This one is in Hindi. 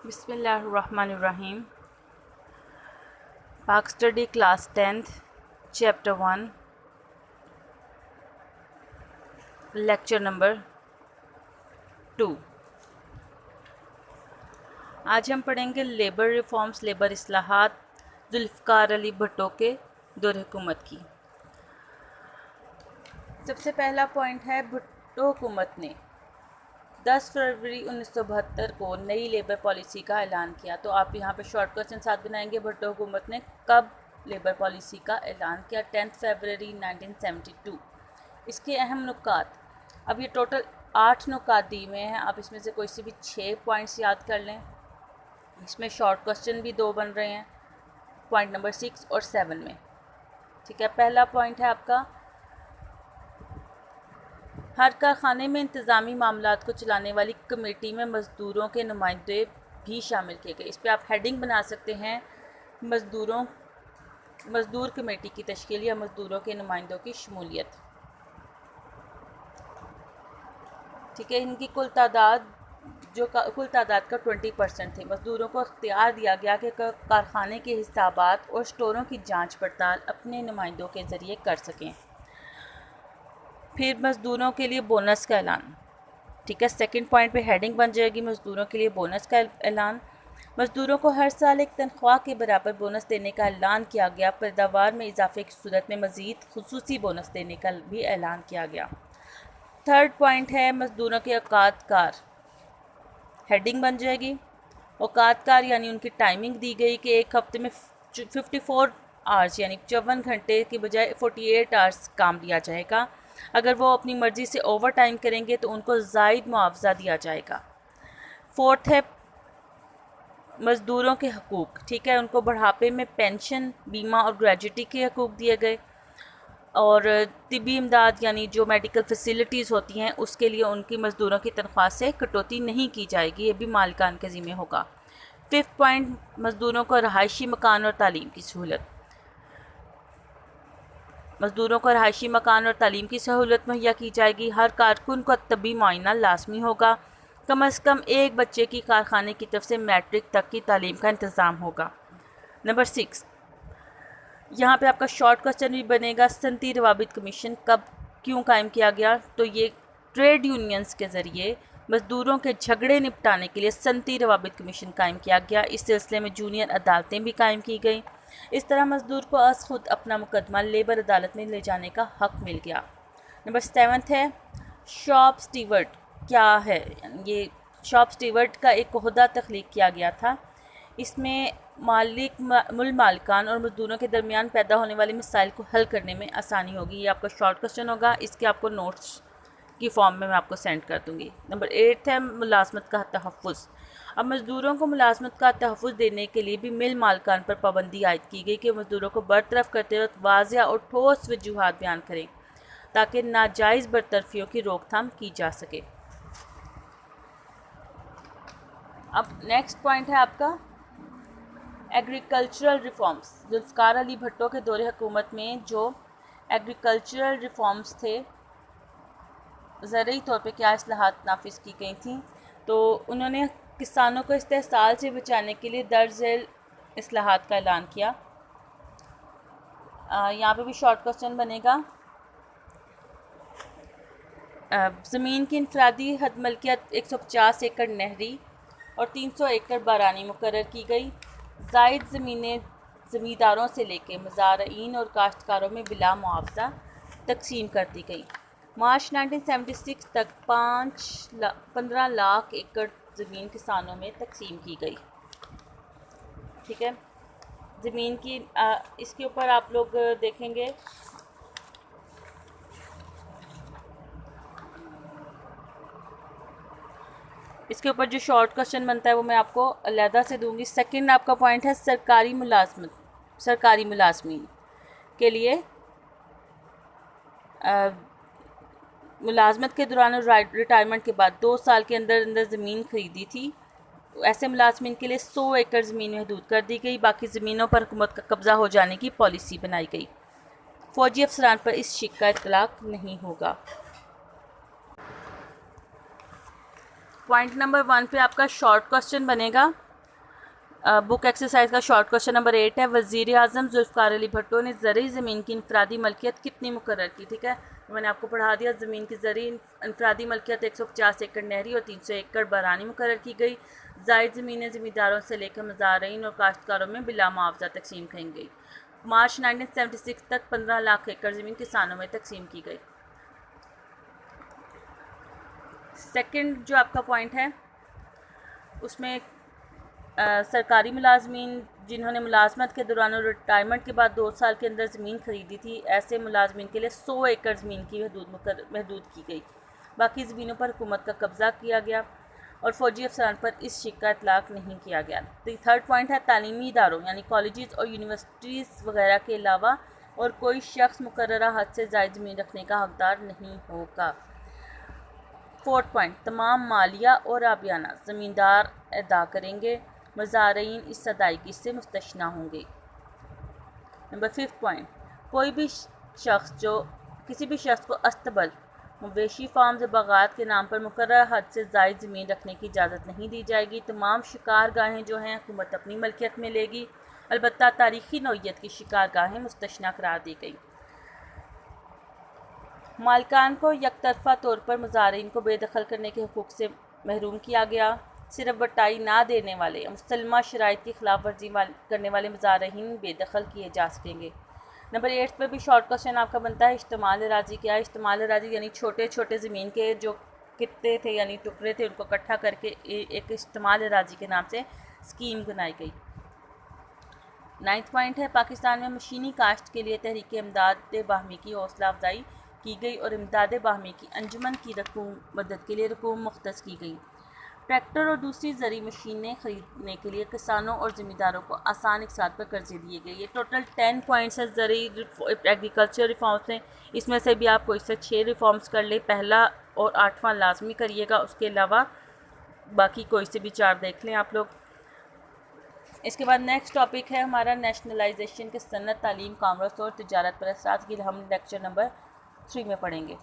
बिस्मिल्लाहिर्रहमानिर्रहीम। Pak study class 10th chapter 1 lecture number 2। आज हम पढ़ेंगे लेबर रिफॉर्म्स, लेबर इस्लाहात जुल्फ़िकार अली भुट्टो के दौर हुकूमत की। सबसे पहला पॉइंट है, भुट्टो हुकूमत ने 10 फरवरी 1972 को नई लेबर पॉलिसी का ऐलान किया। तो आप यहाँ पे शॉर्ट क्वेश्चन साथ बनाएंगे, भुट्टो हुकूमत ने कब लेबर पॉलिसी का ऐलान किया? 10 फरवरी 1972। इसके अहम नुकात, अब ये टोटल 8 नुकात दी हुए हैं, आप इसमें से कोई से भी 6 पॉइंट्स याद कर लें। इसमें शॉर्ट क्वेश्चन भी 2 बन रहे हैं, पॉइंट नंबर 6 और 7 में। ठीक है, पहला पॉइंट है आपका, हर कारखाने में इंतज़ामी मामलात को चलाने वाली कमेटी में मज़दूरों के नुमाइंदे भी शामिल किए गए। इस पर आप हेडिंग बना सकते हैं, मज़दूर कमेटी की तश्कील या मज़दूरों के नुमाइंदों की शमूलियत। ठीक है, इनकी कुल तादाद का 20% थी। मज़दूरों को इख्तियार दिया गया कि कारखाने के हिसाबात और स्टोरों की जांच पड़ताल अपने नुमाइंदों के ज़रिए कर सकें। फिर मज़दूरों के लिए बोनस का ऐलान। ठीक है, सेकंड पॉइंट पे हेडिंग बन जाएगी मज़दूरों के लिए बोनस का ऐलान। मज़दूरों को हर साल एक तनख्वाह के बराबर बोनस देने का ऐलान किया गया। पैदावार में इजाफे की सूरत में मज़ीद खुसूसी बोनस देने का भी ऐलान किया गया। थर्ड पॉइंट है, मज़दूरों के औकात कार। हेडिंग बन जाएगी, औकात कार यानी उनकी टाइमिंग दी गई कि एक हफ्ते में 54 आवर्स यानी 54 घंटे की बजाय 48 आवर्स काम लिया जाएगा। अगर वो अपनी मर्ज़ी से ओवर टाइम करेंगे तो उनको ज़ायद मुआवजा दिया जाएगा। फोर्थ है मज़दूरों के हकूक़। ठीक है, उनको बुढ़ापे में पेंशन, बीमा और ग्रेजुटी के हकूक़ दिए गए। और तिब्बी इमदाद यानी जो मेडिकल फैसिलिटीज़ होती हैं उसके लिए उनकी मज़दूरों की तनख्वाह से कटौती नहीं की जाएगी, ये भी मालिकान के ज़िम्मे होगा। फिफ्थ पॉइंट, मज़दूरों को रहायशी मकान और तालीम की सहूलत। मज़दूरों को रहायशी मकान और तालीम की सहूलत मुहैया की जाएगी। हर कारकुन को तबी मुआयना लाजमी होगा। कम से कम एक बच्चे की कारखाने की तरफ से मैट्रिक तक की तालीम का इंतज़ाम होगा। नंबर 6, यहाँ पे आपका शॉर्ट क्वेश्चन भी बनेगा, सनती रवाबित कमीशन कब क्यों कायम किया गया? तो ये ट्रेड यूनियंस के ज़रिए मज़दूरों के झगड़े निपटाने के लिए सनती रवाबित कमीशन कायम किया गया। इस सिलसिले में जूनियर अदालतें भी कायम की गई। इस तरह मज़दूर को अस खुद अपना मुकदमा लेबर अदालत में ले जाने का हक़ मिल गया। नंबर 7 है, शॉप स्टीवर्ड क्या है? ये शॉप स्टीवर्ड का एक ओहदा तख्लीक किया गया था। इसमें मूल मालिकान और मज़दूरों के दरमियान पैदा होने वाले मसाइल को हल करने में आसानी होगी। ये आपका शॉर्ट क्वेश्चन होगा, इसके आपको नोट्स की फॉर्म में मैं आपको सेंड कर दूँगी। नंबर 8 है मुलाजमत का तहफ़्फ़ुज़। अब मज़दूरों को मुलाजमत का तहफ़्फ़ुज़ देने के लिए भी मिल मालिकान पर पाबंदी आयद की गई कि मज़दूरों को बरतरफ करते वक्त वाज़िया और ठोस वजूहात बयान करें ताकि नाजायज़ बरतरफियों की रोकथाम की जा सके। अब नेक्स्ट पॉइंट है आपका एग्रीकल्चरल रिफॉर्म्स। जुल्फ़िकार अली भुट्टो के दौरे हुकूमत में जो एग्रीकल्चरल रिफॉर्म्स थे, ज़रूरी तौर पे क्या इस्लाहात नाफिज की गई थी? तो उन्होंने किसानों को इस्तेहसाल से बचाने के लिए दर्ज झेल इस्लाहात का ऐलान किया। यहाँ पे भी शॉर्ट क्वेश्चन बनेगा। ज़मीन की इनफरादी हद मलकियत 150 एकड़ नहरी और 300 एकड़ बारानी मुकर्रर की गई। ज़ायद ज़मीनें ज़मींदारों से लेकर मज़ारीन और काश्तकारों में बिला मुआवजा तकसीम कर दी गई। मार्च 1976 तक 15 लाख एकड़ ज़मीन किसानों में तकसीम की गई। ठीक है, ज़मीन की इसके ऊपर आप लोग देखेंगे, इसके ऊपर जो शॉर्ट क्वेश्चन बनता है वो मैं आपको अलहदा से दूंगी। सेकंड आपका पॉइंट है सरकारी मुलाजमीन के लिए मुलाजमत के दौरान और रिटायरमेंट के बाद 2 साल के अंदर ज़मीन खरीदी थी, ऐसे मुलाजमीन के लिए 100 एकड़ ज़मीन महदूद कर दी गई। बाकी ज़मीनों पर हुकूमत का कब्ज़ा हो जाने की पॉलिसी बनाई गई। फ़ौजी अफसरान पर इस शिक का इतलाक़ नहीं होगा। पॉइंट नंबर 1 पे आपका शॉर्ट क्वेश्चन बनेगा, बुक एक्सरसाइज का शॉर्ट क्वेश्चन नंबर 8 है, वज़ीर आज़म जुल्फ़िकार अली भुट्टो ने ज़रई ज़मीन की इनफरादी मलकियत कितनी मुकर्रर की। ठीक है, मैंने आपको पढ़ा दिया। ज़मीन की ज़रई इनफरादी मलकियत 150 एकड़ नहरी और 300 एकड़ बरानी मुकर्रर की गई। जायद ज़मीनें ज़मींदारों से लेकर मज़ारीन और काश्तकारों में बिला मुआवजा तकसीम की गई। मार्च 1976 तक 15 लाख एकड़ ज़मीन किसानों में तकसीम की गई। सेकंड जो आपका पॉइंट है उसमें सरकारी मुलाजमीन जिन्होंने मुलाजमत के दौरान और रिटायरमेंट के बाद 2 साल के अंदर ज़मीन ख़रीदी थी, ऐसे मुलाजमीन के लिए 100 एकड़ ज़मीन की महदूद की गई। बाकी ज़मीनों पर हुकूमत का कब्ज़ा किया गया और फ़ौजी अफसरान पर इस शिक का इतलाक़ नहीं किया गया। तो थर्ड पॉइंट है, तालीमी इदारों यानी कॉलेजेस और यूनिवर्सिटीज़ वगैरह के अलावा और कोई शख्स मुकर्ररा हद से ज़ायद ज़मीन रखने का हकदार नहीं होगा। फोर्थ पॉइंट, तमाम मालिया और आबियाना ज़मींदार अदा करेंगे, मज़ारीन इस अदायगी से मुस्तस्ना होंगे। नंबर 5th पॉइंट, कोई भी शख्स जो किसी भी शख्स को अस्तबल मवेशी फार्म या बागात के नाम पर मुकर्रर हद से ज़ायद ज़मीन रखने की इजाज़त नहीं दी जाएगी। तमाम शिकार गाहें जो हैं हुकूमत अपनी मलकियत में लेगी, अलबत्ता तारीख़ी नौइयत की शिकार गाहें मुस्तस्ना करार दी गई। मालिकान को यकतरफ़ा तौर पर मुज़ारिन को बेदखल करने के हुकूक से महरूम किया गया। सिर्फ बटाई ना देने वाले मुसलमा शराइत की खिलाफ वर्जी करने वाले मुज़ारिन बेदखल किए जा सकेंगे। नंबर 8 पे भी शॉर्ट क्वेश्चन आपका बनता है, इस्तेमाल राजी क्या है। इस्तेमाल राजी यानी छोटे छोटे ज़मीन के जो कित्ते थे यानी टुकड़े थे उनको इकट्ठा करके एक इस्तेमाल राजी के नाम से स्कीम बनाई गई। 9th पॉइंट है, पाकिस्तान में मशीनी काश्त के लिए तहरीक इमदाद बाहमी की हौसला अफजाई की गई और इमदाद बाहमी की अंजुमन की मदद के लिए रकूम मुख्तस की गई। ट्रैक्टर और दूसरी ज़री मशीनें ख़रीदने के लिए किसानों और ज़मींदारों को आसान इक़साद पर कर्जे दिए गए। ये टोटल 10 पॉइंट्स है ज़री एग्रीकल्चर रिफॉर्म्स हैं। इसमें से भी आप कोई से 6 रिफॉर्म्स कर ले, पहला और 8वां लाजमी करिएगा, उसके अलावा बाकी कोई से भी 4 देख लें आप लोग। इसके बाद नेक्स्ट टॉपिक है हमारा नेशनलाइजेशन के सनत, तालीम, कॉमर्स और तिजारत पर असरात की हम लेक्चर नंबर 3 में पढ़ेंगे।